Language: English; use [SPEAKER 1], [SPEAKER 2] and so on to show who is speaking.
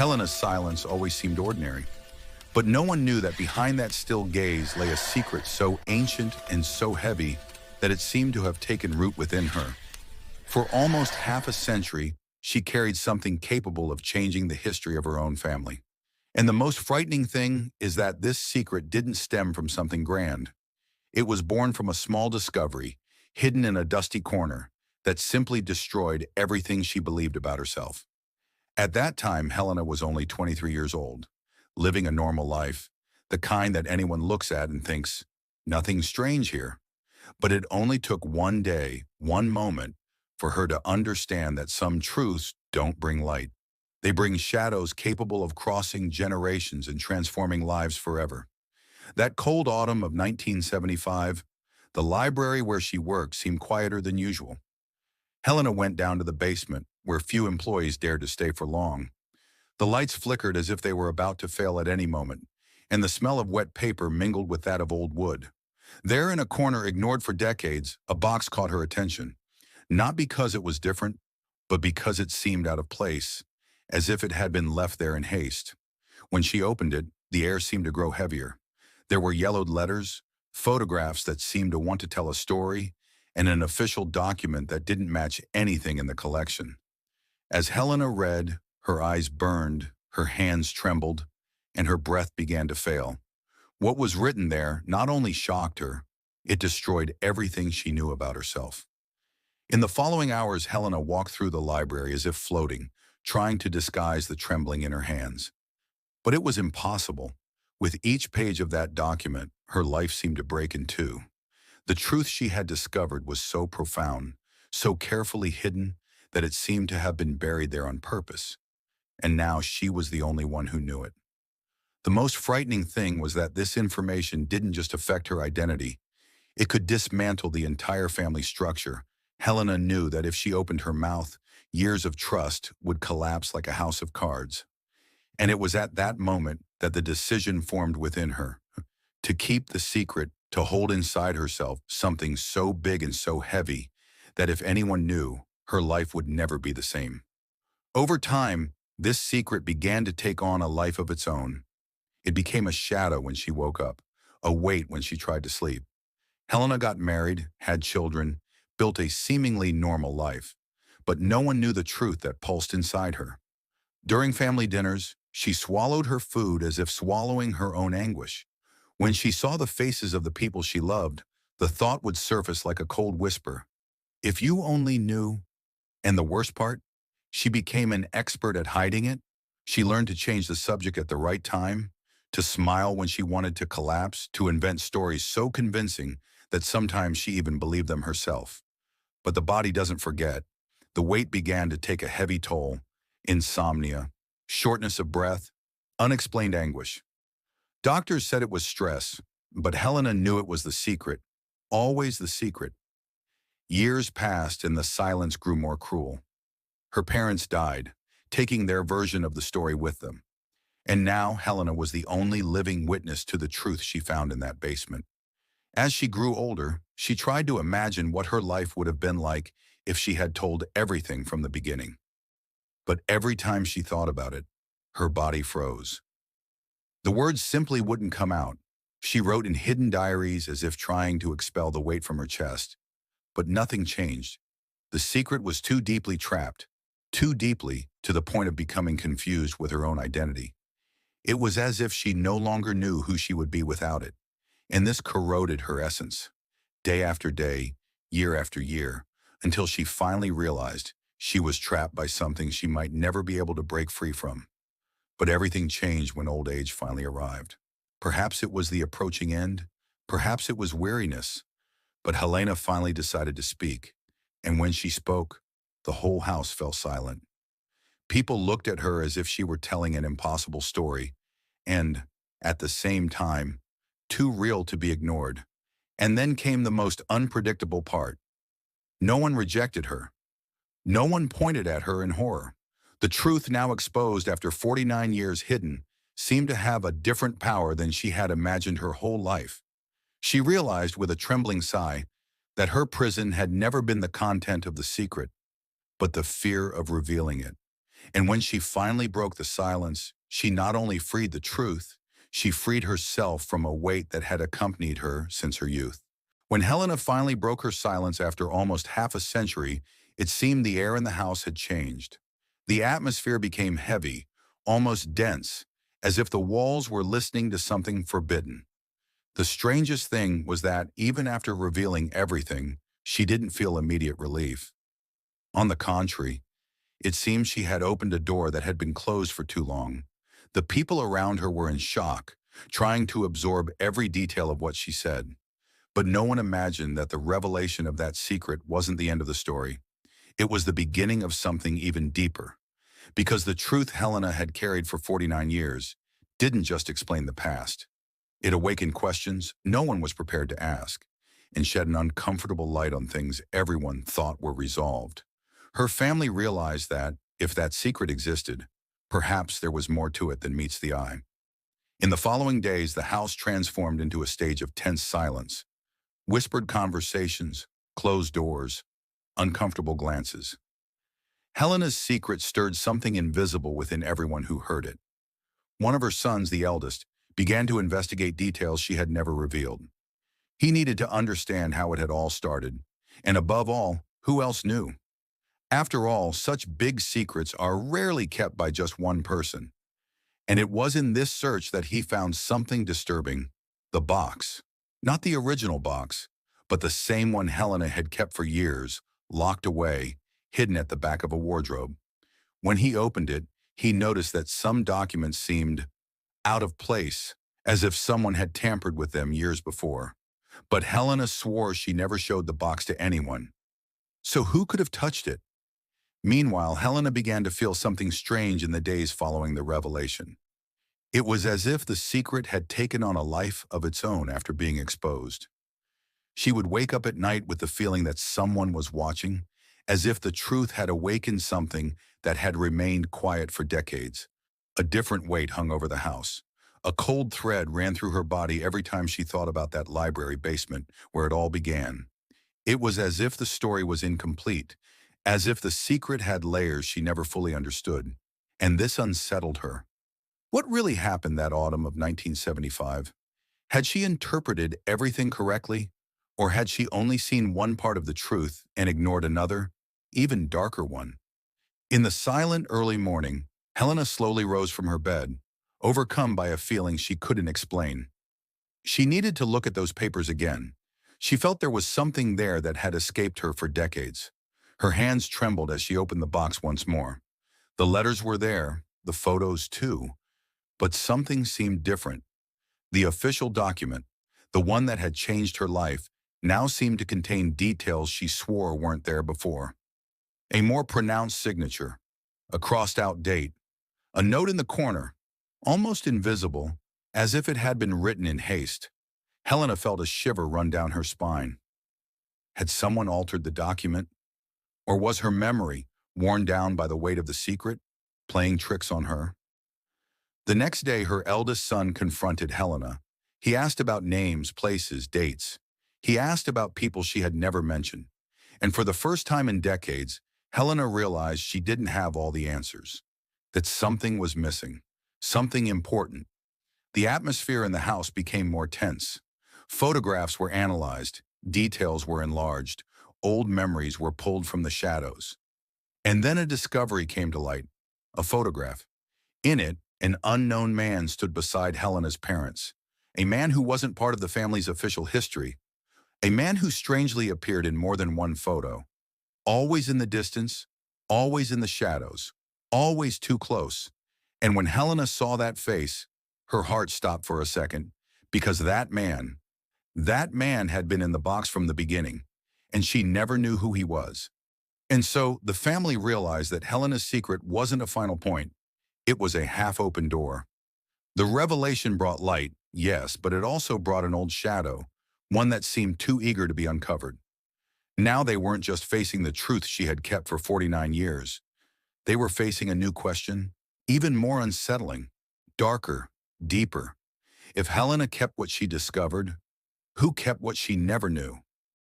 [SPEAKER 1] Helena's silence always seemed ordinary, but no one knew that behind that still gaze lay a secret so ancient and so heavy that it seemed to have taken root within her. For almost half a century, she carried something capable of changing the history of her own family. And the most frightening thing is that this secret didn't stem from something grand. It was born from a small discovery, hidden in a dusty corner, that simply destroyed everything she believed about herself. At that time, Helena was only 23 years old, living a normal life, the kind that anyone looks at and thinks, nothing strange here. But it only took one day, one moment, for her to understand that some truths don't bring light. They bring shadows capable of crossing generations and transforming lives forever. That cold autumn of 1975, the library where she worked seemed quieter than usual. Helena went down to the basement, where few employees dared to stay for long. The lights flickered as if they were about to fail at any moment, and the smell of wet paper mingled with that of old wood. There in a corner ignored for decades, a box caught her attention, not because it was different, but because it seemed out of place, as if it had been left there in haste. When she opened it, the air seemed to grow heavier. There were yellowed letters, photographs that seemed to want to tell a story, and an official document that didn't match anything in the collection. As Helena read, her eyes burned, her hands trembled, and her breath began to fail. What was written there not only shocked her, it destroyed everything she knew about herself. In the following hours, Helena walked through the library as if floating, trying to disguise the trembling in her hands. But it was impossible. With each page of that document, her life seemed to break in two. The truth she had discovered was so profound, so carefully hidden, that it seemed to have been buried there on purpose. And now she was the only one who knew it. The most frightening thing was that this information didn't just affect her identity. It could dismantle the entire family structure. Helena knew that if she opened her mouth, years of trust would collapse like a house of cards. And it was at that moment that the decision formed within her, to keep the secret, to hold inside herself something so big and so heavy that if anyone knew, her life would never be the same. Over time, this secret began to take on a life of its own. It became a shadow when she woke up, a weight when she tried to sleep. Helena got married, had children, built a seemingly normal life, but no one knew the truth that pulsed inside her. During family dinners, she swallowed her food as if swallowing her own anguish. When she saw the faces of the people she loved, the thought would surface like a cold whisper. If you only knew. And the worst part? She became an expert at hiding it. She learned to change the subject at the right time, to smile when she wanted to collapse, to invent stories so convincing that sometimes she even believed them herself. But the body doesn't forget. The weight began to take a heavy toll. Insomnia, shortness of breath, unexplained anguish. Doctors said it was stress, but Helena knew it was the secret, always the secret. Years passed and the silence grew more cruel. Her parents died, taking their version of the story with them. And now Helena was the only living witness to the truth she found in that basement. As she grew older, she tried to imagine what her life would have been like if she had told everything from the beginning. But every time she thought about it, her body froze. The words simply wouldn't come out. She wrote in hidden diaries as if trying to expel the weight from her chest. But nothing changed. The secret was too deeply trapped, too deeply to the point of becoming confused with her own identity. It was as if she no longer knew who she would be without it, and this corroded her essence, day after day, year after year, until she finally realized she was trapped by something she might never be able to break free from. But everything changed when old age finally arrived. Perhaps it was the approaching end, perhaps it was weariness, but Helena finally decided to speak, and when she spoke, the whole house fell silent. People looked at her as if she were telling an impossible story, and, at the same time, too real to be ignored. And then came the most unpredictable part. No one rejected her. No one pointed at her in horror. The truth, now exposed after 49 years hidden, seemed to have a different power than she had imagined her whole life. She realized with a trembling sigh that her prison had never been the content of the secret, but the fear of revealing it. And when she finally broke the silence, she not only freed the truth, she freed herself from a weight that had accompanied her since her youth. When Helena finally broke her silence after almost half a century, it seemed the air in the house had changed. The atmosphere became heavy, almost dense, as if the walls were listening to something forbidden. The strangest thing was that, even after revealing everything, she didn't feel immediate relief. On the contrary, it seemed she had opened a door that had been closed for too long. The people around her were in shock, trying to absorb every detail of what she said. But no one imagined that the revelation of that secret wasn't the end of the story. It was the beginning of something even deeper. Because the truth Helena had carried for 49 years didn't just explain the past. It awakened questions no one was prepared to ask, and shed an uncomfortable light on things everyone thought were resolved. Her family realized that, if that secret existed, perhaps there was more to it than meets the eye. In the following days, the house transformed into a stage of tense silence. Whispered conversations, closed doors, uncomfortable glances. Helena's secret stirred something invisible within everyone who heard it. One of her sons, the eldest, began to investigate details she had never revealed. He needed to understand how it had all started, and above all, who else knew. After all, such big secrets are rarely kept by just one person. And it was in this search that he found something disturbing: the box. Not the original box, but the same one Helena had kept for years, locked away, hidden at the back of a wardrobe. When he opened it, he noticed that some documents seemed out of place, as if someone had tampered with them years before. But Helena swore she never showed the box to anyone. So who could have touched it? Meanwhile, Helena began to feel something strange in the days following the revelation. It was as if the secret had taken on a life of its own after being exposed. She would wake up at night with the feeling that someone was watching, as if the truth had awakened something that had remained quiet for decades. A different weight hung over the house. A cold thread ran through her body every time she thought about that library basement where it all began. It was as if the story was incomplete, as if the secret had layers she never fully understood. And this unsettled her. What really happened that autumn of 1975? Had she interpreted everything correctly? Or had she only seen one part of the truth and ignored another, even darker one? In the silent early morning, Helena slowly rose from her bed, overcome by a feeling she couldn't explain. She needed to look at those papers again. She felt there was something there that had escaped her for decades. Her hands trembled as she opened the box once more. The letters were there, the photos too, but something seemed different. The official document, the one that had changed her life, now seemed to contain details she swore weren't there before. A more pronounced signature, a crossed-out date, a note in the corner, almost invisible, as if it had been written in haste. Helena felt a shiver run down her spine. Had someone altered the document? Or was her memory, worn down by the weight of the secret, playing tricks on her? The next day, her eldest son confronted Helena. He asked about names, places, dates. He asked about people she had never mentioned. And for the first time in decades, Helena realized she didn't have all the answers. That something was missing. Something important. The atmosphere in the house became more tense. Photographs were analyzed. Details were enlarged. Old memories were pulled from the shadows. And then a discovery came to light. A photograph. In it, an unknown man stood beside Helena's parents. A man who wasn't part of the family's official history. A man who strangely appeared in more than one photo. Always in the distance, always in the shadows, always too close. And when Helena saw that face, her heart stopped for a second, because that man had been in the box from the beginning, and she never knew who he was. And so the family realized that Helena's secret wasn't a final point. It was a half-open door. The revelation brought light, yes, but it also brought an old shadow, one that seemed too eager to be uncovered. Now they weren't just facing the truth she had kept for 49 years. They were facing a new question, even more unsettling, darker, deeper. If Helena kept what she discovered, who kept what she never knew?